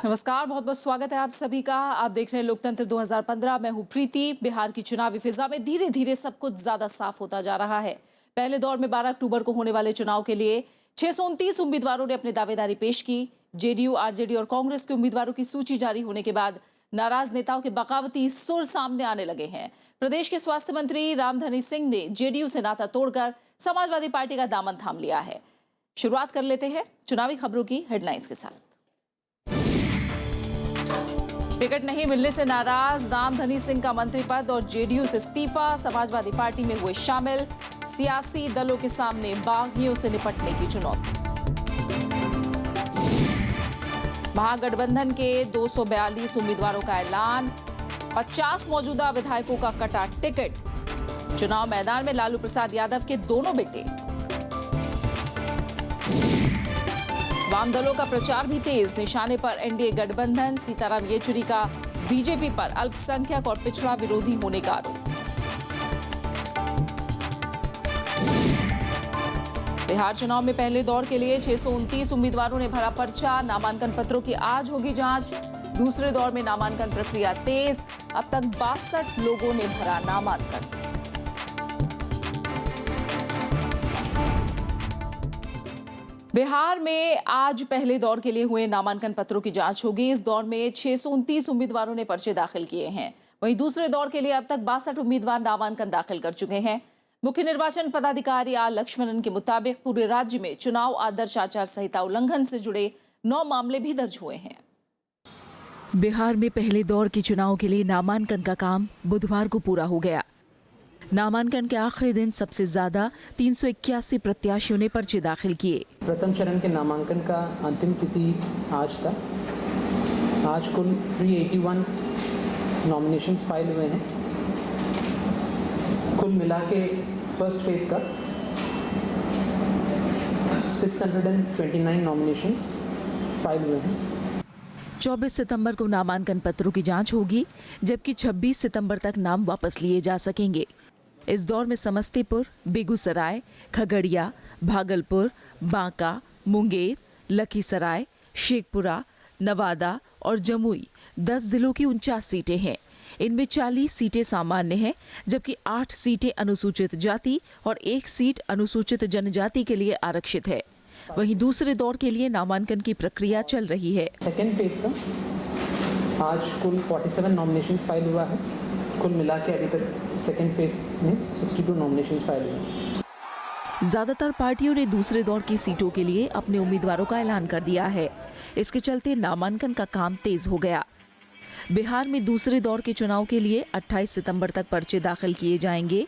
नमस्कार, बहुत बहुत स्वागत है आप सभी का। आप देख रहे हैं लोकतंत्र 2015। मैं हूं प्रीति। बिहार की चुनावी फिजा में धीरे धीरे सब कुछ ज्यादा साफ होता जा रहा है। पहले दौर में 12 अक्टूबर को होने वाले चुनाव के लिए 629 उम्मीदवारों ने अपनी दावेदारी पेश की। जेडीयू, आरजेडी और कांग्रेस के उम्मीदवारों की सूची जारी होने के बाद नाराज नेताओं के बगावती सुर सामने आने लगे हैं। प्रदेश के स्वास्थ्य मंत्री रामधनी सिंह ने जेडीयू से नाता तोड़कर समाजवादी पार्टी का दामन थाम लिया है। शुरुआत कर लेते हैं चुनावी खबरों की हेडलाइंस के साथ। टिकट नहीं मिलने से नाराज रामधनी सिंह का मंत्री पद और जेडीयू से इस्तीफा, समाजवादी पार्टी में हुए शामिल। सियासी दलों के सामने बागियों से निपटने की चुनौती। महागठबंधन के 242 उम्मीदवारों का ऐलान, 50 मौजूदा विधायकों का कटा टिकट। चुनाव मैदान में लालू प्रसाद यादव के दोनों बेटे। वाम दलों का प्रचार भी तेज, निशाने पर एनडीए गठबंधन। सीताराम येचुरी का बीजेपी पर अल्पसंख्यक और पिछड़ा विरोधी होने का आरोप। बिहार चुनाव में पहले दौर के लिए 629 उम्मीदवारों ने भरा पर्चा। नामांकन पत्रों की आज होगी जांच। दूसरे दौर में नामांकन प्रक्रिया तेज। अब तक 62 लोगों ने भरा नामांकन। बिहार में आज पहले दौर के लिए हुए नामांकन पत्रों की जांच होगी। इस दौर में 629 उम्मीदवारों ने पर्चे दाखिल किए हैं। वहीं दूसरे दौर के लिए अब तक 62 उम्मीदवार नामांकन दाखिल कर चुके हैं। मुख्य निर्वाचन पदाधिकारी आर लक्ष्मणन के मुताबिक पूरे राज्य में चुनाव आदर्श आचार संहिता उल्लंघन से जुड़े 9 मामले भी दर्ज हुए हैं। बिहार में पहले दौर के चुनाव के लिए नामांकन का काम बुधवार को पूरा हो गया। नामांकन के आखिरी दिन सबसे ज्यादा 381 प्रत्याशियों ने पर्चे दाखिल किए। प्रथम चरण के नामांकन का अंतिम तिथि आज था। आज कुल 381 नॉमिनेशंस फाइल हुए हैं। कुल मिला के फर्स्ट फेज का 629 नॉमिनेशंस फाइल हुए हैं। 24 सितंबर को नामांकन पत्रों की जांच होगी, जबकि 26 सितंबर तक नाम वापस लिए जा सकेंगे। इस दौर में समस्तीपुर, बेगूसराय, खगड़िया, भागलपुर, बांका, मुंगेर, लखीसराय, शेखपुरा, नवादा और जमुई 10 जिलों की 49 सीटें हैं। इनमें 40 सीटें सामान्य हैं, जबकि 8 सीटें अनुसूचित जाति और 1 सीट अनुसूचित जनजाति के लिए आरक्षित है। वहीं दूसरे दौर के लिए नामांकन की प्रक्रिया चल रही है। सेकेंड फेज का आज कुल 47 नॉमिनेशंस फाइल हुआ है। कुल मिला के अभी तक सेकेंड फेज में 62 नॉमिनेशंस फाइल हुए हैं। ज्यादातर पार्टियों ने दूसरे दौर की सीटों के लिए अपने उम्मीदवारों का ऐलान कर दिया है। इसके चलते नामांकन का काम तेज हो गया। बिहार में दूसरे दौर के चुनाव के लिए 28 सितंबर तक पर्चे दाखिल किए जाएंगे।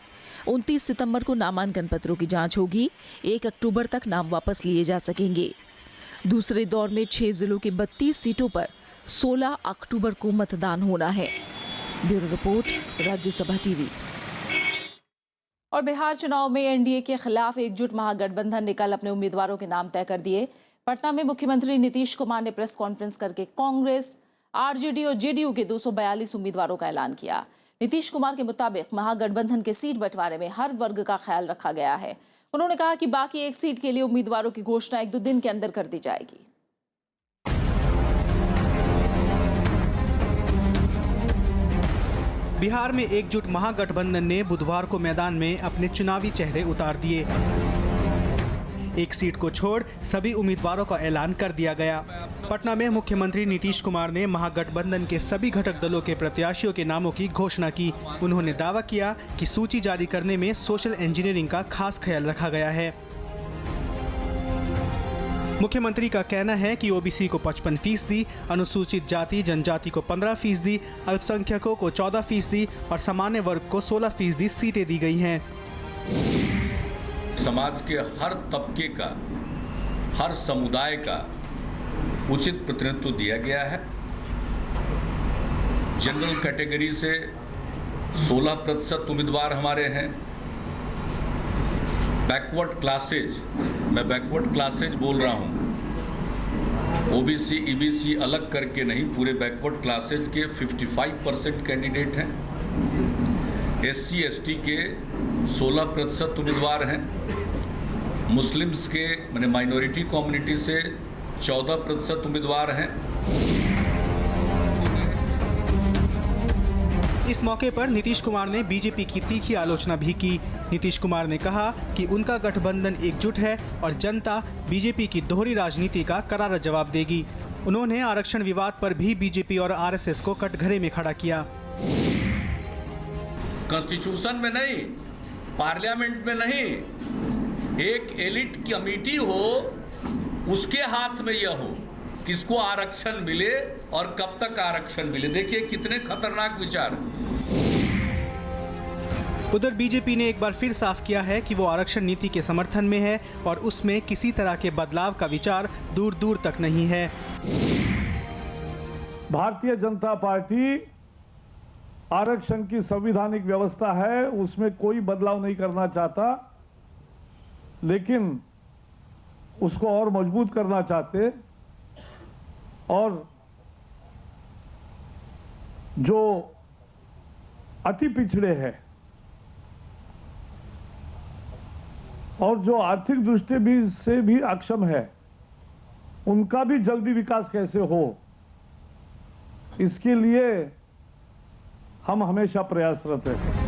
29 सितंबर को नामांकन पत्रों की जांच होगी। 1 अक्टूबर तक नाम वापस लिए जा सकेंगे। दूसरे दौर में 6 जिलों की 32 सीटों पर 16 अक्टूबर को मतदान होना है। Bureau report, Rajya Sabha TV. और बिहार चुनाव में एनडीए के खिलाफ एकजुट महागठबंधन ने कल अपने उम्मीदवारों के नाम तय कर दिए। पटना में मुख्यमंत्री नीतीश कुमार ने प्रेस कॉन्फ्रेंस करके कांग्रेस, आरजेडी और जेडीयू के 242 उम्मीदवारों का ऐलान किया। नीतीश कुमार के मुताबिक महागठबंधन के सीट बंटवारे में हर वर्ग का ख्याल रखा गया है। उन्होंने कहा कि बाकी एक सीट के लिए उम्मीदवारों की घोषणा 1-2 दिन के अंदर कर दी जाएगी। बिहार में एकजुट महागठबंधन ने बुधवार को मैदान में अपने चुनावी चेहरे उतार दिए। एक सीट को छोड़ सभी उम्मीदवारों का ऐलान कर दिया गया। पटना में मुख्यमंत्री नीतीश कुमार ने महागठबंधन के सभी घटक दलों के प्रत्याशियों के नामों की घोषणा की। उन्होंने दावा किया कि सूची जारी करने में सोशल इंजीनियरिंग का खास ख्याल रखा गया है। मुख्यमंत्री का कहना है कि ओबीसी को 55%, अनुसूचित जाति जनजाति को 15%, अल्पसंख्यकों को 14% और सामान्य वर्ग को 16% सीटें दी गई हैं। समाज के हर तबके का, हर समुदाय का उचित प्रतिनिधित्व दिया गया है। जनरल कैटेगरी से 16% उम्मीदवार हमारे हैं। बैकवर्ड क्लासेज, मैं बैकवर्ड क्लासेज बोल रहा हूं, ओबीसी ईबीसी अलग करके नहीं, पूरे बैकवर्ड क्लासेज के 55% कैंडिडेट हैं। एससी एसटी के 16% उम्मीदवार हैं। मुस्लिम्स के माइनॉरिटी कम्युनिटी से 14% उम्मीदवार हैं। इस मौके पर नीतीश कुमार ने बीजेपी की तीखी आलोचना भी की। नीतीश कुमार ने कहा कि उनका गठबंधन एकजुट है और जनता बीजेपी की दोहरी राजनीति का करारा जवाब देगी। उन्होंने आरक्षण विवाद पर भी बीजेपी और आरएसएस को कटघरे में खड़ा किया। कॉन्स्टिट्यूशन में नहीं, पार्लियामेंट में नहीं, एक एलिट कमेटी हो, उसके हाथ में यह हो किसको आरक्षण मिले और कब तक आरक्षण मिले। देखिए कितने खतरनाक विचार। उधर बीजेपी ने एक बार फिर साफ किया है कि वो आरक्षण नीति के समर्थन में है और उसमें किसी तरह के बदलाव का विचार दूर दूर तक नहीं है। भारतीय जनता पार्टी आरक्षण की संवैधानिक व्यवस्था है, उसमें कोई बदलाव नहीं करना चाहता, लेकिन उसको और मजबूत करना चाहते और जो अति पिछड़े हैं और जो आर्थिक दृष्टि से भी अक्षम है, उनका भी जल्दी विकास कैसे हो, इसके लिए हम हमेशा प्रयासरत हैं।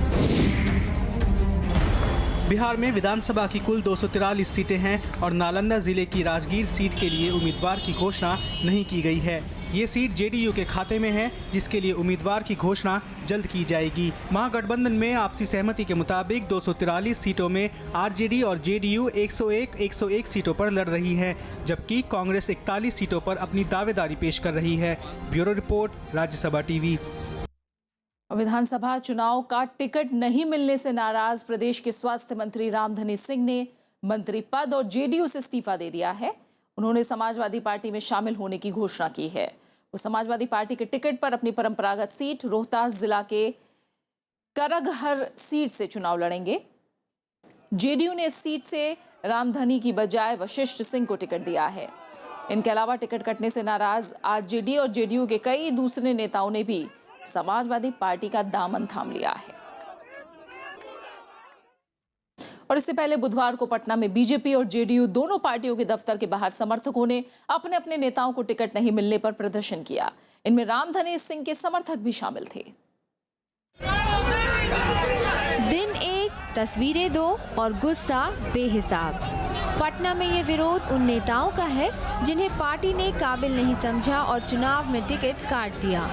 बिहार में विधानसभा की कुल 243 सीटें हैं और नालंदा जिले की राजगीर सीट के लिए उम्मीदवार की घोषणा नहीं की गई है। ये सीट जेडीयू के खाते में है, जिसके लिए उम्मीदवार की घोषणा जल्द की जाएगी। महागठबंधन में आपसी सहमति के मुताबिक 243 सीटों में आरजेडी और जेडीयू 101 सीटों पर लड़ रही है, जबकि कांग्रेस 41 सीटों पर अपनी दावेदारी पेश कर रही है। Bureau report, Rajya Sabha TV. विधानसभा चुनाव का टिकट नहीं मिलने से नाराज प्रदेश के स्वास्थ्य मंत्री रामधनी सिंह ने मंत्री पद और जेडीयू से इस्तीफा दे दिया है। उन्होंने समाजवादी पार्टी में शामिल होने की घोषणा की है। वो समाजवादी पार्टी के टिकट पर अपनी परंपरागत सीट रोहतास जिला के करगहर सीट से चुनाव लड़ेंगे। जेडीयू ने इस सीट से रामधनी की बजाय वशिष्ठ सिंह को टिकट दिया है। इनके अलावा टिकट कटने से नाराज आरजेडी और जेडीयू के कई दूसरे नेताओं ने भी समाजवादी पार्टी का दामन थाम लिया है। और इससे पहले बुधवार को पटना में बीजेपी और जेडीयू दोनों पार्टियों के दफ्तर के बाहर समर्थकों ने अपने अपने नेताओं को टिकट नहीं मिलने पर प्रदर्शन किया। इनमें रामधनी सिंह के समर्थक भी शामिल थे। दिन एक, तस्वीरें दो और गुस्सा बेहिसाब। पटना में ये विरोध उन नेताओं का है जिन्हें पार्टी ने काबिल नहीं समझा और चुनाव में टिकट काट दिया।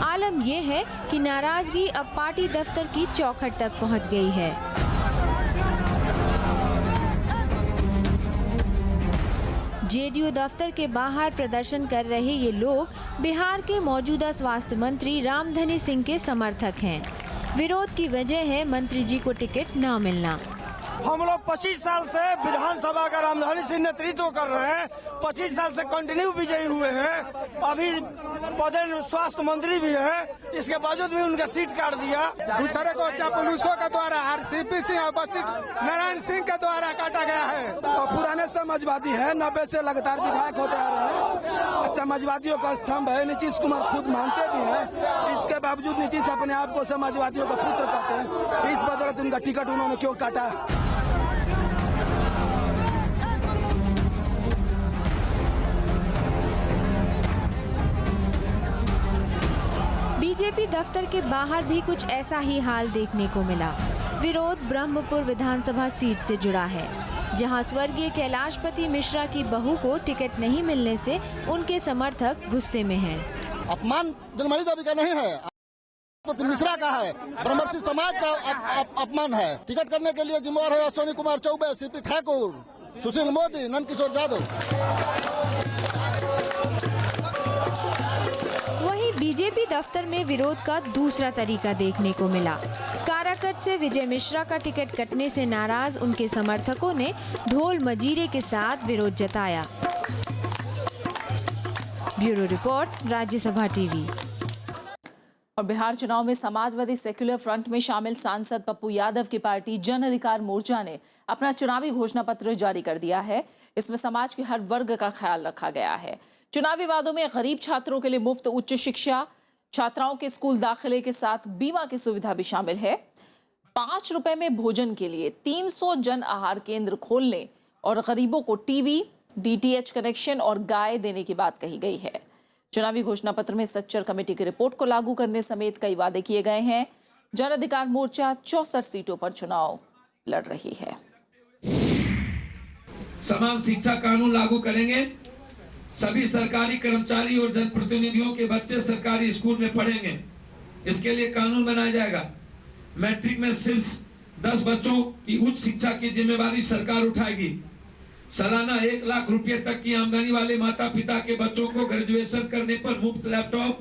आलम यह है कि नाराजगी अब पार्टी दफ्तर की चौखट तक पहुंच गई है। जेडीयू दफ्तर के बाहर प्रदर्शन कर रहे ये लोग बिहार के मौजूदा स्वास्थ्य मंत्री रामधनी सिंह के समर्थक हैं। विरोध की वजह है मंत्री जी को टिकट न मिलना। हम लोग 25 साल से विधानसभा का रामधनी सिंह नेतृत्व कर रहे हैं, 25 साल से कंटिन्यू विजयी हुए हैं, अभी पदे स्वास्थ्य मंत्री भी हैं, इसके बावजूद भी उनका सीट काट दिया। दूसरे को चापलूसों के द्वारा आरसीपी सिंह और नारायण सिंह के द्वारा काटा गया है। तो पुराने समाजवादी हैं, 90 से लगातार विधायक होते आ रहे हैं। समाजवादियों का स्तंभ है, नीतीश कुमार खुद मानते भी हैं। इसके बावजूद नीतीश अपने आप को समाजवादियों का पुत्र कहते हैं। इस बदौलत उनका टिकट उन्होंने क्यों काटा? बीजेपी दफ्तर के बाहर भी कुछ ऐसा ही हाल देखने को मिला। विरोध ब्रह्मपुर विधानसभा सीट से जुड़ा है, जहां स्वर्गीय कैलाशपति मिश्रा की बहू को टिकट नहीं मिलने से उनके समर्थक गुस्से में हैं। अपमान जनमणि देवी का नहीं है, मिश्रा का है, ब्रह्मर्षि समाज का अपमान है। टिकट करने के लिए जिम्मेवार है अश्विनी कुमार चौबे, सीपी ठाकुर, सुशील मोदी, नंदकिशोर यादव। वहीं बीजेपी दफ्तर में विरोध का दूसरा तरीका देखने को मिला। काराकट से विजय मिश्रा का टिकट कटने से नाराज उनके समर्थकों ने ढोल मजीरे के साथ विरोध जताया। Bureau report, Rajya Sabha TV. और बिहार चुनाव में समाजवादी सेक्युलर फ्रंट में शामिल सांसद पप्पू यादव की पार्टी जन अधिकार मोर्चा ने अपना चुनावी घोषणा पत्र जारी कर दिया है। इसमें समाज के हर वर्ग का ख्याल रखा गया है। चुनावी वादों में गरीब छात्रों के लिए मुफ्त उच्च शिक्षा, छात्राओं के स्कूल दाखिले के साथ बीमा की सुविधा भी शामिल है। 5 रुपए में भोजन के लिए 300 जन आहार केंद्र खोलने और गरीबों को टीवी, डीटीएच कनेक्शन और गाय देने की बात कही गई है। चुनावी घोषणा पत्र में सच्चर कमेटी की रिपोर्ट को लागू करने समेत कई वादे किए गए हैं। जन अधिकार मोर्चा 64 सीटों पर चुनाव लड़ रही है। समान शिक्षा कानून लागू करेंगे। सभी सरकारी कर्मचारी और जनप्रतिनिधियों के बच्चे सरकारी स्कूल में पढ़ेंगे। इसके लिए कानून बनाया जाएगा। मैट्रिक में सिर्फ 10 बच्चों की उच्च शिक्षा की जिम्मेवारी सरकार उठाएगी। सालाना 1 लाख रुपए तक की आमदनी वाले माता पिता के बच्चों को ग्रेजुएशन करने पर मुफ्त लैपटॉप।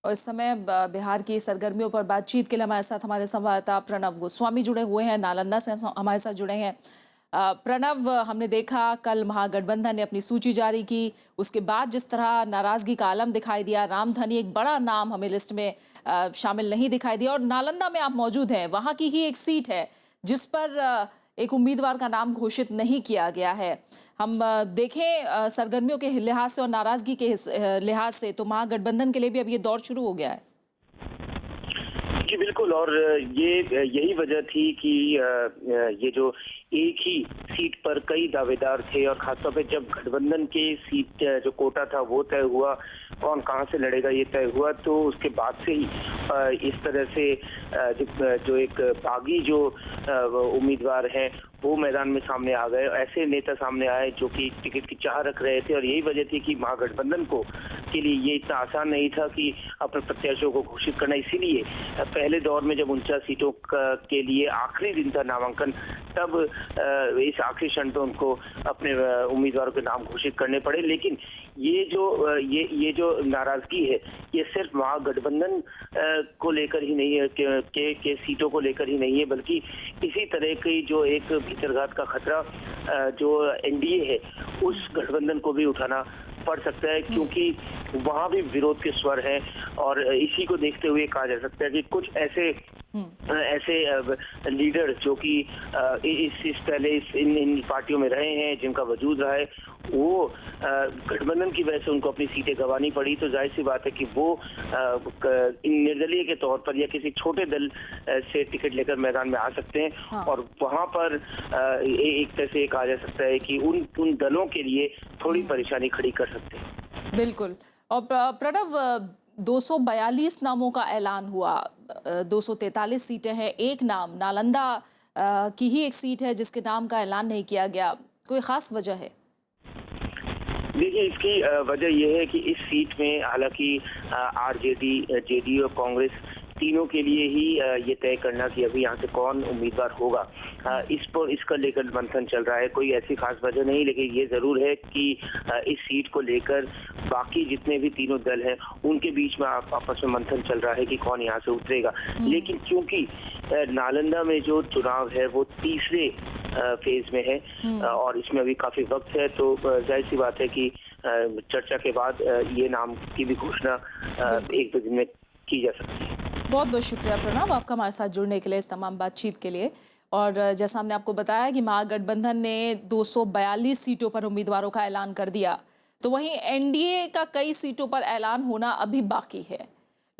और इस समय बिहार की सरगर्मियों पर बातचीत के लिए हमारे साथ हमारे संवाददाता प्रणव गोस्वामी जुड़े हुए हैं, नालंदा से हमारे साथ जुड़े हैं। प्रणव, हमने देखा कल महागठबंधन ने अपनी सूची जारी की, उसके बाद जिस तरह नाराजगी का आलम दिखाई दिया, रामधनी एक बड़ा नाम हमें लिस्ट में शामिल नहीं दिखाई दिया। और नालंदा में आप मौजूद हैं, वहाँ की ही एक सीट है जिस पर एक उम्मीदवार का नाम घोषित नहीं किया गया है। हम देखें सरगर्मियों के लिहाज से और नाराजगी के लिहाज से तो महागठबंधन के लिए भी अब ये दौर शुरू हो गया है। जी बिल्कुल, और यही वजह थी कि ये जो एक ही सीट पर कई दावेदार थे और खासतौर पे जब गठबंधन के सीट जो कोटा था वो तय हुआ, कौन कहां से लड़ेगा ये तय हुआ, तो उसके बाद से ही इस तरह से जो एक बागी जो उम्मीदवार हैं वो मैदान में सामने आ गए। ऐसे नेता सामने आए जो कि टिकट की चाह रख रहे थे और यही वजह थी कि महागठबंधन के लिए ये इतना आसान नहीं था कि अपने प्रत्याशियों को घोषित करना। इसीलिए पहले दौर में जब 49 सीटों के लिए आखिरी दिन था नामांकन, तब इस आखिरी क्षण पे उनको अपने उम्मीदवारों के नाम घोषित करने पड़े। लेकिन ये जो नाराजगी है ये सिर्फ महागठबंधन को लेकर ही नहीं है के सीटों को लेकर ही नहीं है, बल्कि इसी तरह की जो एक भीतरघात का खतरा जो एनडीए है उस गठबंधन को भी उठाना पड़ सकता है, क्योंकि वहां भी विरोध के स्वर हैं। और इसी को देखते हुए कहा जा सकता है कि कुछ ऐसे लीडर जो कि इन पार्टियों में रहे हैं, जिनका वजूद रहा है, वो गठबंधन की वजह से उनको अपनी सीटें गंवानी पड़ी। तो जाहिर सी बात है कि वो निर्दलीय के तौर पर या किसी छोटे दल से टिकट लेकर मैदान में आ सकते हैं। हाँ। और वहां पर एक तरह से कहा जा सकता है कि उन दलों के लिए थोड़ी परेशानी खड़ी कर सकते हैं। बिल्कुल। और प्रणव, 242 नामों का ऐलान हुआ, 243 सीटें हैं, एक नाम नालंदा की ही एक सीट है जिसके नाम का ऐलान नहीं किया गया। कोई खास वजह है? देखिए, इसकी वजह यह है कि इस सीट में हालांकि आरजेडी, जेडीयू और कांग्रेस तीनों के लिए ही ये तय करना कि अभी यहाँ से कौन उम्मीदवार होगा, इसका लेकर मंथन चल रहा है। कोई ऐसी खास वजह नहीं, लेकिन ये जरूर है कि इस सीट को लेकर बाकी जितने भी तीनों दल हैं उनके बीच में आपस में मंथन चल रहा है कि कौन यहाँ से उतरेगा। लेकिन क्योंकि नालंदा में जो चुनाव है वो तीसरे फेज में है और इसमें अभी काफी वक्त है, तो जाहिर सी बात है कि चर्चा के बाद ये नाम की भी घोषणा 1-2 दिन में की जा सकती है। बहुत बहुत शुक्रिया प्रणव, आपका हमारे साथ जुड़ने के लिए, इस तमाम बातचीत के लिए। और जैसा हमने आपको बताया कि महागठबंधन ने 242 सीटों पर उम्मीदवारों का ऐलान कर दिया, तो वहीं एनडीए का कई सीटों पर ऐलान होना अभी बाकी है।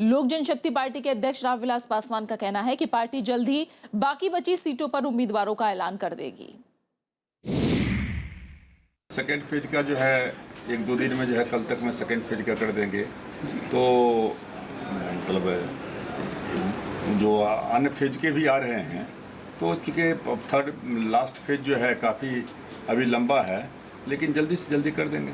लोक जनशक्ति पार्टी के अध्यक्ष रामविलास पासवान का कहना है कि पार्टी जल्द ही बाकी बची सीटों पर उम्मीदवारों का ऐलान कर देगी। सेकेंड फेज का जो है 1-2 दिन में जो है, कल तक में सेकेंड फेज का कर देंगे। तो मतलब जो अन्य फेज के भी आ रहे हैं, तो चूँकि थर्ड लास्ट फेज जो है काफ़ी अभी लंबा है, लेकिन जल्दी से जल्दी कर देंगे।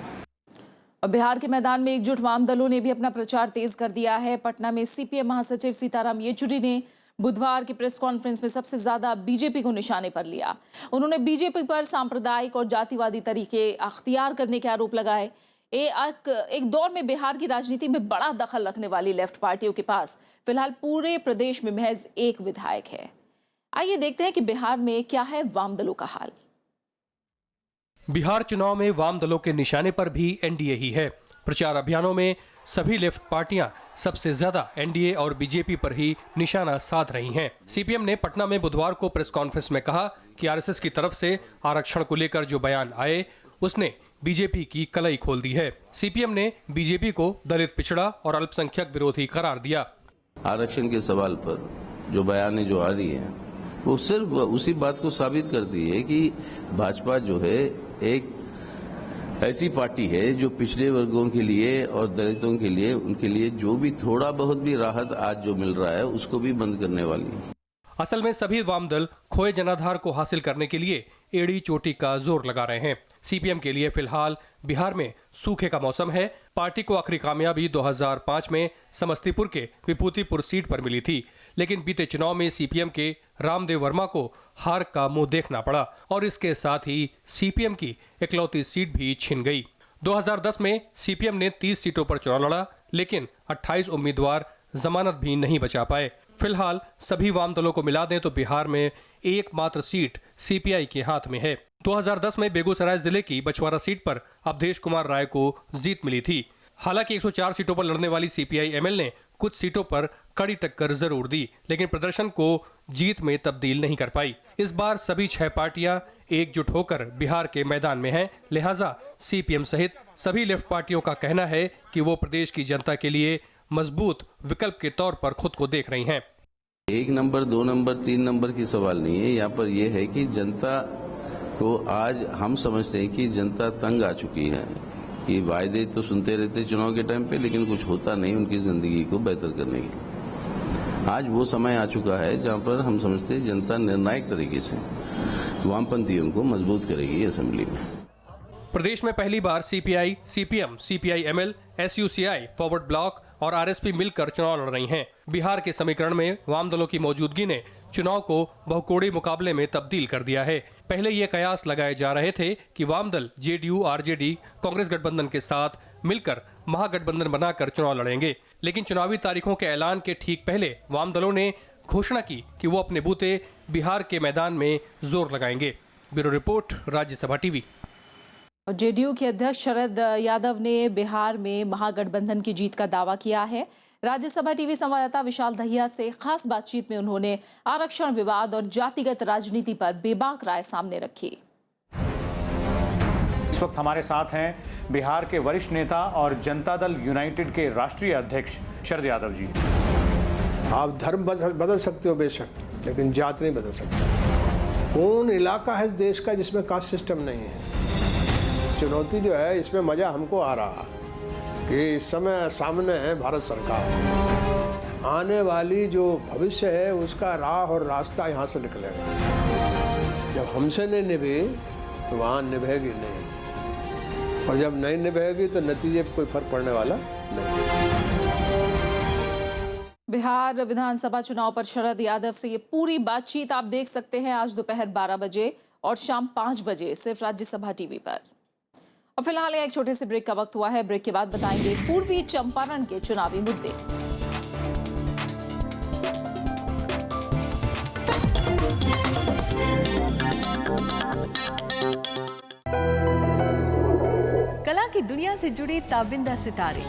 और बिहार के मैदान में एकजुट वाम दलों ने भी अपना प्रचार तेज कर दिया है। पटना में सीपीएम महासचिव सीताराम येचुरी ने बुधवार की प्रेस कॉन्फ्रेंस में सबसे ज्यादा बीजेपी को निशाने पर लिया। उन्होंने बीजेपी पर सांप्रदायिक और जातिवादी तरीके अख्तियार करने के आरोप लगाए। एक दौर में बिहार की राजनीति में बड़ा दखल रखने वाली लेफ्ट पार्टियों के पास फिलहाल पूरे प्रदेश में महज एक विधायक है। आइए देखते हैं कि बिहार में क्या है वाम दलों का हाल। बिहार चुनाव में वाम दलों के निशाने पर भी एनडीए ही है। प्रचार अभियानों में सभी लेफ्ट पार्टियां सबसे ज्यादा एनडीए और बीजेपी पर ही निशाना साध रही हैं। सीपीएम ने पटना में बुधवार को प्रेस कॉन्फ्रेंस में कहा कि आरएसएस की तरफ से आरक्षण को लेकर जो बयान आए उसने बीजेपी की कलई खोल दी है। सीपीएम ने बीजेपी को दलित, पिछड़ा और अल्पसंख्यक विरोधी करार दिया। आरक्षण के सवाल पर जो बयानें जो आ रही है वो सिर्फ उसी बात को साबित करती है कि भाजपा जो है एक ऐसी पार्टी है जो पिछड़े वर्गों के लिए और दलितों के लिए, उनके लिए जो भी थोड़ा बहुत भी राहत आज जो मिल रहा है उसको भी बंद करने वाली है। असल में सभी वाम दल खोए जनाधार को हासिल करने के लिए एड़ी चोटी का जोर लगा रहे हैं। सीपीएम के लिए फिलहाल बिहार में सूखे का मौसम है। पार्टी को आखिरी कामयाबी 2005 में समस्तीपुर के विभूतिपुर सीट पर मिली थी, लेकिन बीते चुनाव में सीपीएम के रामदेव वर्मा को हार का मुंह देखना पड़ा और इसके साथ ही सीपीएम की इकलौती सीट भी छिन गई। 2010 में सीपीएम ने 30 सीटों पर चुनाव लड़ा, लेकिन 28 उम्मीदवार जमानत भी नहीं बचा पाए। फिलहाल सभी वाम दलों को मिला दें तो बिहार में एकमात्र सीट सीपीआई के हाथ में है। 2010 में बेगूसराय जिले की बछवाड़ा सीट पर अवधेश कुमार राय को जीत मिली थी। हालांकि 104 सीटों पर लड़ने वाली सीपीआई एमएल ने कुछ सीटों पर कड़ी टक्कर जरूर दी, लेकिन प्रदर्शन को जीत में तब्दील नहीं कर पाई। इस बार सभी 6 पार्टियां एकजुट होकर बिहार के मैदान में हैं, लिहाजा सीपीएम सहित सभी लेफ्ट पार्टियों का कहना है कि वो प्रदेश की जनता के लिए मजबूत विकल्प के तौर पर खुद को देख रही हैं। 1 नंबर, 2 नंबर, 3 नंबर की सवाल नहीं है। यहाँ पर यह है कि जनता को आज हम समझते हैं कि जनता तंग आ चुकी है कि वायदे तो सुनते रहते चुनाव के टाइम पे, लेकिन कुछ होता नहीं उनकी जिंदगी को बेहतर करने के लिए। आज वो समय आ चुका है जहाँ पर हम समझते हैं जनता निर्णायक तरीके से वामपंथियों को मजबूत करेगी असेंबली में। प्रदेश में पहली बार CPI, CPM, CPI ML, SUCI, Forward Bloc और आरएसपी मिलकर चुनाव लड़ रही हैं। बिहार के समीकरण में वाम दलों की मौजूदगी ने चुनाव को बहुकोणीय मुकाबले में तब्दील कर दिया है। पहले ये कयास लगाए जा रहे थे कि वाम दल जेडीयू, आरजेडी, कांग्रेस गठबंधन के साथ मिलकर महागठबंधन बनाकर चुनाव लड़ेंगे, लेकिन चुनावी तारीखों के ऐलान के ठीक पहले वाम दलों ने घोषणा की कि वो अपने बूते बिहार के मैदान में जोर लगाएंगे। Bureau report, Rajya Sabha TV. और जेडीयू के अध्यक्ष शरद यादव ने बिहार में महागठबंधन की जीत का दावा किया है। राज्यसभा टीवी संवाददाता विशाल दहिया से खास बातचीत में उन्होंने आरक्षण विवाद और जातिगत राजनीति पर बेबाक राय सामने रखी। इस वक्त हमारे साथ हैं बिहार के वरिष्ठ नेता और जनता दल यूनाइटेड के राष्ट्रीय अध्यक्ष शरद यादव जी। आप धर्म बदल सकते हो बेशक, लेकिन जात नहीं बदल सकते। कौन इलाका है देश का जिसमें कास्ट सिस्टम नहीं है? चुनौती जो है इसमें मजा हमको आ रहा कि इस समय सामने है भारत सरकार। आने वाली जो भविष्य है उसका राह और रास्ता यहाँ से निकलेगा। जब हमसे नहीं निभी तो वहाँ निभेगी नहीं, और जब नहीं निभेगी तो नतीजे पर कोई फर्क पड़ने वाला नहीं। बिहार विधानसभा चुनाव पर शरद यादव से ये पूरी बातचीत आप देख सकते हैं आज दोपहर 12 बजे और शाम 5 बजे सिर्फ राज्यसभा टीवी पर। और फिलहाल एक छोटे से ब्रेक का वक्त हुआ है। ब्रेक के बाद बताएंगे पूर्वी चंपारण के चुनावी मुद्दे। कला की दुनिया से जुड़े ताबिंदा सितारे,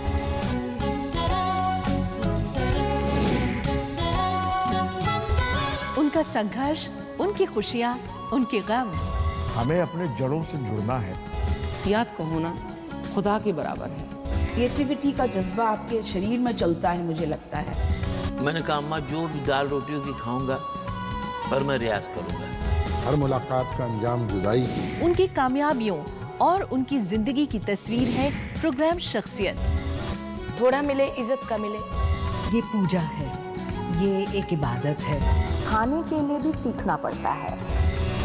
उनका संघर्ष, उनकी खुशियां, उनके गम। हमें अपने जड़ों से जुड़ना है। सियात का होना खुदा के बराबर है। क्रिएटिविटी का जज्बा आपके शरीर में चलता है, मुझे लगता है। मैंने कहा अम्मा जो भी दाल रोटियों की खाऊंगा, पर मैं रियाज करूंगा। हर मुलाकात का अंजाम जुदाई। उनकी कामयाबियों और उनकी जिंदगी की तस्वीर है प्रोग्राम शख्सियत। थोड़ा मिले इज्जत का मिले, ये पूजा है, ये एक इबादत है। खाने के लिए भी सीखना पड़ता है।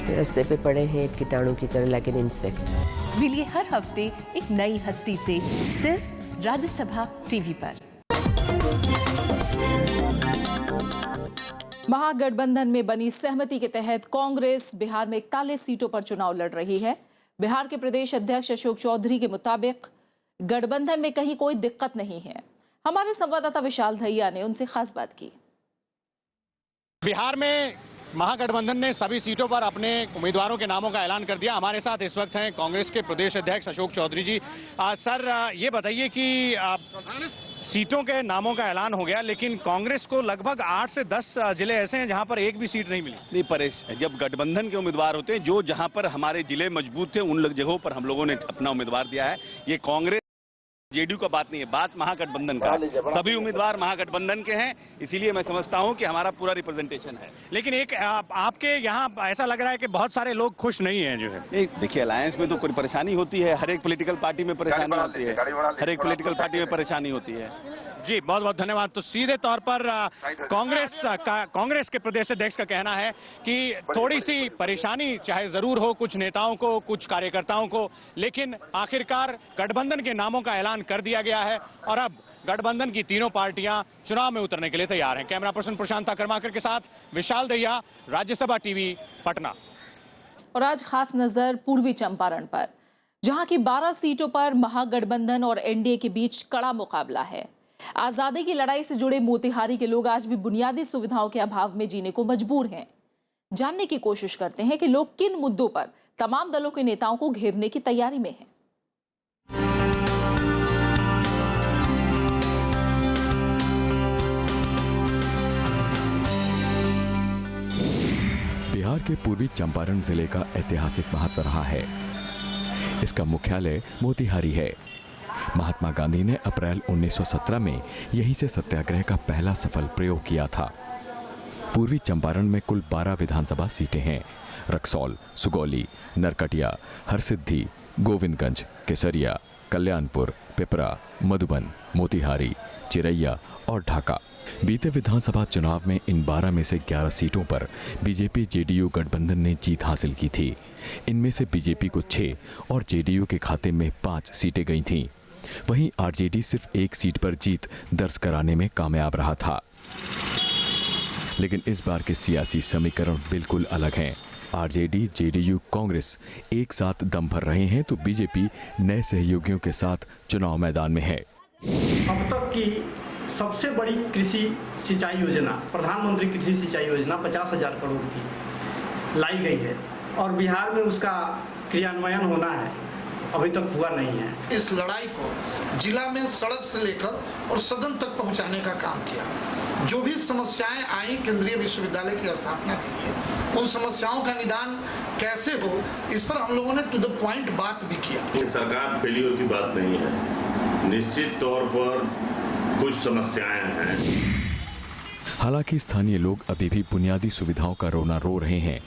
रास्ते पे पड़े हैं कीटाणु की तरह, लेकिन इंसेक्ट। मिलिए हर हफ्ते एक नई हस्ती से सिर्फ राज्यसभा टीवी पर। महागठबंधन में बनी सहमति के तहत कांग्रेस बिहार में 41 सीटों पर चुनाव लड़ रही है। बिहार के प्रदेश अध्यक्ष अशोक चौधरी के मुताबिक गठबंधन में कहीं कोई दिक्कत नहीं है। हमारे संवाददाता विशाल दहिया ने उनसे खास बात की। बिहार में महागठबंधन ने सभी सीटों पर अपने उम्मीदवारों के नामों का ऐलान कर दिया। हमारे साथ इस वक्त हैं कांग्रेस के प्रदेश अध्यक्ष अशोक चौधरी जी। सर, ये बताइए कि सीटों के नामों का ऐलान हो गया, लेकिन कांग्रेस को लगभग 8 से 10 जिले ऐसे हैं जहां पर एक भी सीट नहीं मिली। नहीं, परेश, जब गठबंधन के उम्मीदवार होते हैं, जो जहां पर हमारे जिले मजबूत थे उन जगहों पर हम लोगों ने अपना उम्मीदवार दिया है। ये कांग्रेस जेडीयू का बात नहीं है, बात महागठबंधन का है। सभी उम्मीदवार महागठबंधन के हैं, इसीलिए मैं समझता हूं कि हमारा पूरा रिप्रेजेंटेशन है। लेकिन एक आपके यहाँ ऐसा लग रहा है कि बहुत सारे लोग खुश नहीं हैं जो है। देखिए, अलायंस में तो कोई परेशानी होती है, हर एक पॉलिटिकल पार्टी में परेशानी होती है, हर एक पॉलिटिकल पार्टी में परेशानी होती है। जी, बहुत बहुत धन्यवाद। तो सीधे तौर पर कांग्रेस के प्रदेश अध्यक्ष का कहना है कि थोड़ी सी परेशानी चाहे जरूर हो कुछ नेताओं को, कुछ कार्यकर्ताओं को, लेकिन आखिरकार गठबंधन के नामों का ऐलान कर दिया गया है और अब गठबंधन की तीनों पार्टियां चुनाव में उतरने के लिए तैयार हैं। कैमरा पर्सन प्रशांता कर्माकर के साथ विशाल दहिया, राज्यसभा टीवी, पटना। और आज खास नजर पूर्वी चंपारण पर, जहां की 12 सीटों पर महागठबंधन और एनडीए के बीच कड़ा मुकाबला है। आजादी की लड़ाई से जुड़े मोतिहारी के लोग आज भी बुनियादी सुविधाओं के अभाव में जीने को मजबूर हैं। जानने की कोशिश करते हैं कि लोग किन मुद्दों पर तमाम दलों के नेताओं को घेरने की तैयारी में हैं। बिहार के पूर्वी चंपारण जिले का ऐतिहासिक महत्व रहा है। इसका मुख्यालय मोतिहारी है। महात्मा गांधी ने अप्रैल 1917 में यहीं से सत्याग्रह का पहला सफल प्रयोग किया था। पूर्वी चंपारण में कुल 12 विधानसभा सीटें हैं। रक्सौल, सुगौली, नरकटिया, हरसिद्धि, गोविंदगंज, केसरिया, कल्याणपुर, पिपरा, मधुबन, मोतिहारी, चिरैया और ढाका। बीते विधानसभा चुनाव में इन 12 में से 11 सीटों पर बीजेपी जेडीयू गठबंधन ने जीत हासिल की थी। इनमें से बीजेपी को 6 और जेडीयू के खाते में 5 सीटें गई थीं। वहीं आरजेडी सिर्फ 1 सीट पर जीत दर्ज कराने में कामयाब रहा था। लेकिन इस बार के सियासी समीकरण बिल्कुल अलग हैं। आरजेडी, जेडीयू, कांग्रेस एक साथ दम भर रहे हैं तो बीजेपी नए सहयोगियों के साथ चुनाव मैदान में है। अब तक की सबसे बड़ी कृषि सिंचाई योजना, प्रधानमंत्री कृषि सिंचाई योजना 50,000 करोड़ की लाई गई है और बिहार में उसका क्रियान्वयन होना है, अभी तक हुआ नहीं है। इस लड़ाई को जिला में सड़क से लेकर और सदन तक पहुंचाने का काम किया। जो भी समस्याएं आई केंद्रीय विश्वविद्यालय की स्थापना के लिए, उन समस्याओं का निदान कैसे हो, इस पर हम लोगों ने टू द पॉइंट बात भी किया। सरकार फेलियर की बात नहीं है, निश्चित तौर पर कुछ समस्याएं हैं। हालांकि स्थानीय लोग अभी भी बुनियादी सुविधाओं का रोना रो रहे हैं।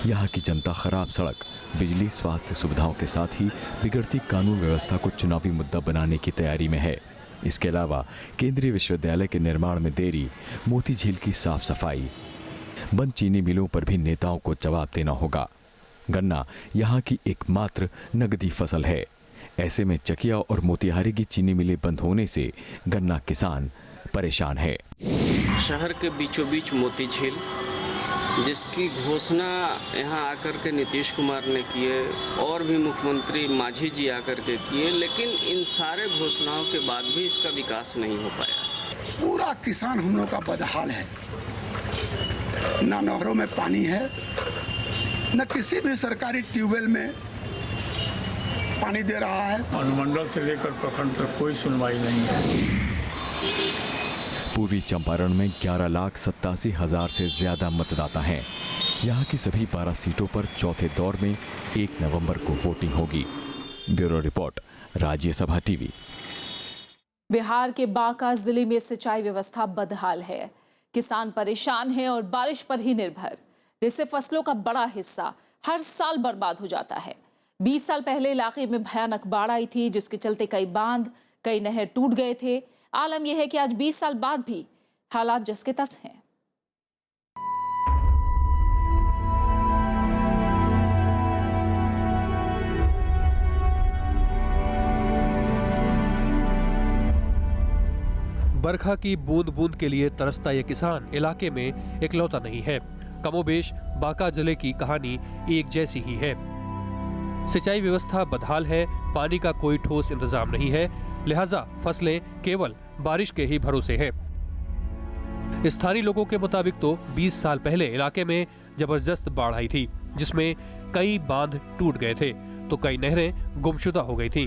यहाँ की जनता खराब सड़क, बिजली, स्वास्थ्य सुविधाओं के साथ ही बिगड़ती कानून व्यवस्था को चुनावी मुद्दा बनाने की तैयारी में है। इसके अलावा केंद्रीय विश्वविद्यालय के निर्माण में देरी, मोती झील की साफ सफाई, बंद चीनी मिलों पर भी नेताओं को जवाब देना होगा। गन्ना यहाँ की एकमात्र नगदी फसल है। ऐसे में चकिया और मोतिहारी की चीनी मिलें बंद होने से गन्ना किसान परेशान है। शहर के बीचों बीच मोती झील, जिसकी घोषणा यहाँ आकर के नीतीश कुमार ने किए और भी मुख्यमंत्री मांझी जी आकर के किए, लेकिन इन सारे घोषणाओं के बाद भी इसका विकास नहीं हो पाया। पूरा किसान हम लोग का बदहाल है। ना नहरों में पानी है, न किसी भी सरकारी ट्यूबवेल में पानी दे रहा है। अनुमंडल से लेकर प्रखंड तक कोई सुनवाई नहीं है। पूर्वी चंपारण में 11,87,000 से ज्यादा मतदाता हैं। यहाँ की सभी 12 सीटों पर चौथे दौर में 1 नवंबर को वोटिंग होगी। Bureau report, Rajya Sabha TV. Bihar के बांका जिले में सिंचाई व्यवस्था बदहाल है। किसान परेशान हैं और बारिश पर ही निर्भर, जिससे फसलों का बड़ा हिस्सा हर साल बर्बाद हो जाता है। 20 साल पहले इलाके में भयानक बाढ़ आई थी, जिसके चलते कई बांध, कई नहर टूट गए थे। आलम यह है कि आज 20 साल बाद भी हालात जस के तस हैं। बरखा की बूंद बूंद के लिए तरसता यह किसान इलाके में इकलौता नहीं है। कमोबेश बांका जिले की कहानी एक जैसी ही है। सिंचाई व्यवस्था बदहाल है, पानी का कोई ठोस इंतजाम नहीं है, लिहाजा फसलें केवल बारिश के ही भरोसे हैं। स्थानीय लोगों के मुताबिक तो 20 साल पहले इलाके में जबरदस्त बाढ़ आई थी, जिसमें कई बांध टूट गए थे तो कई नहरें गुमशुदा हो गई थी।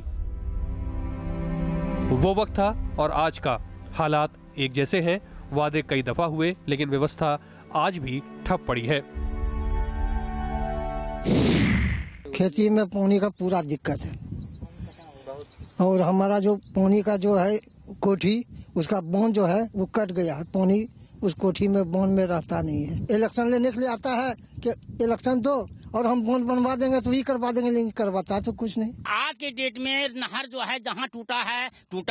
वो वक्त था और आज का हालात एक जैसे हैं। वादे कई दफा हुए, लेकिन व्यवस्था आज भी ठप पड़ी है। खेती में पानी का पूरा दिक्कत है। और हमारा जो पानी का जो है कोठी, उसका बांध जो है वो कट गया है। पानी उस कोठी में बांध में रहता नहीं है। इलेक्शन लेने के लिए आता है कि इलेक्शन दो और हम बांध बनवा देंगे तो ही करवा देंगे, लेकिन करवाता तो कुछ नहीं। आज के डेट में नहर जो है जहाँ टूटा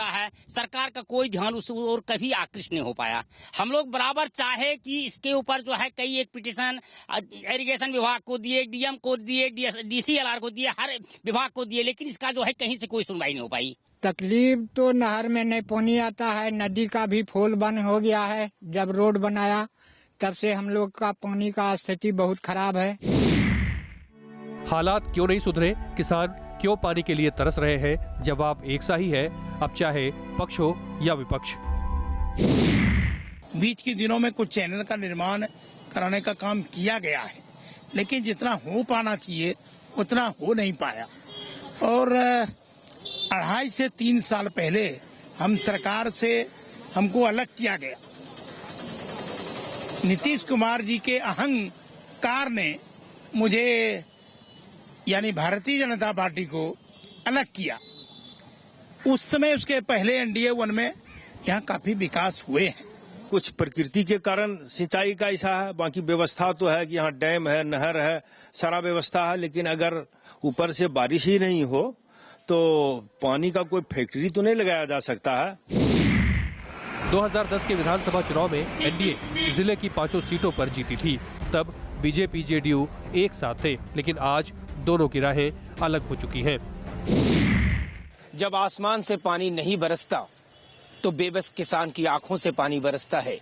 है, सरकार का कोई ध्यान उस ओर कभी आकृष्ट नहीं हो पाया। हम लोग बराबर चाहे कि इसके ऊपर जो है कई एक पिटीशन इरिगेशन विभाग को दिए, डीएम को दिए, DCLR को दिए, हर विभाग को दिए, लेकिन इसका जो है कहीं से कोई सुनवाई नहीं हो पाई। तकलीफ तो नहर में नहीं पानी आता है, नदी का भी फूल बंद हो गया है। जब रोड बनाया तब से हम लोग का पानी का स्थिति बहुत खराब है। हालात क्यों नहीं सुधरे, किसान क्यों पानी के लिए तरस रहे हैं, जवाब एक सा ही है, अब चाहे पक्ष हो या विपक्ष। बीच के दिनों में कुछ चैनल का निर्माण कराने का काम किया गया है, लेकिन जितना हो पाना चाहिए उतना हो नहीं पाया। और 2.5 से 3 साल पहले हम सरकार से हमको अलग किया गया। नीतीश कुमार जी के अहंकार ने मुझे यानी भारतीय जनता पार्टी को अलग किया। उस समय उसके पहले NDA 1 में यहाँ काफी विकास हुए हैं। कुछ प्रकृति के कारण सिंचाई का ऐसा है, बाकी व्यवस्था तो है कि यहाँ डैम है, नहर है, सारा व्यवस्था है, लेकिन अगर ऊपर से बारिश ही नहीं हो तो पानी का कोई फैक्ट्री तो नहीं लगाया जा सकता है। 2010 के विधानसभा चुनाव में एनडीए जिले की 5 सीटों पर जीती थी। तब बीजेपी जेडीयू एक साथ थे, लेकिन आज दोनों की राहें अलग हो चुकी हैं। जब आसमान से पानी नहीं बरसता तो बेबस किसान की आंखों से पानी बरसता है।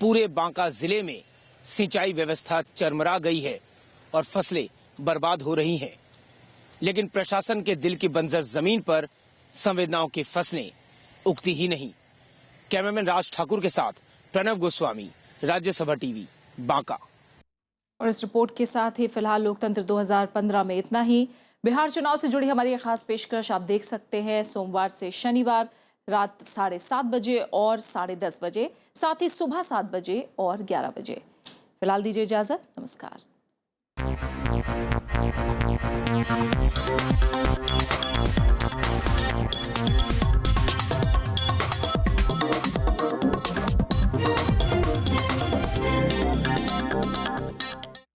पूरे बांका जिले में सिंचाई व्यवस्था चरमरा गई है और फसलें बर्बाद हो रही हैं। लेकिन प्रशासन के दिल की बंजर जमीन पर संवेदनाओं की फसलें उगती ही नहीं। कैमरामैन राज ठाकुर के साथ प्रणव गोस्वामी, राज्यसभा टीवी, बांका। और इस रिपोर्ट के साथ ही फिलहाल लोकतंत्र 2015 में इतना ही। बिहार चुनाव से जुड़ी हमारी खास पेशकश आप देख सकते हैं सोमवार से शनिवार रात 7:30 बजे और 10:30 बजे, साथ ही सुबह 7 बजे और 11 बजे। फिलहाल दीजिए इजाजत, नमस्कार।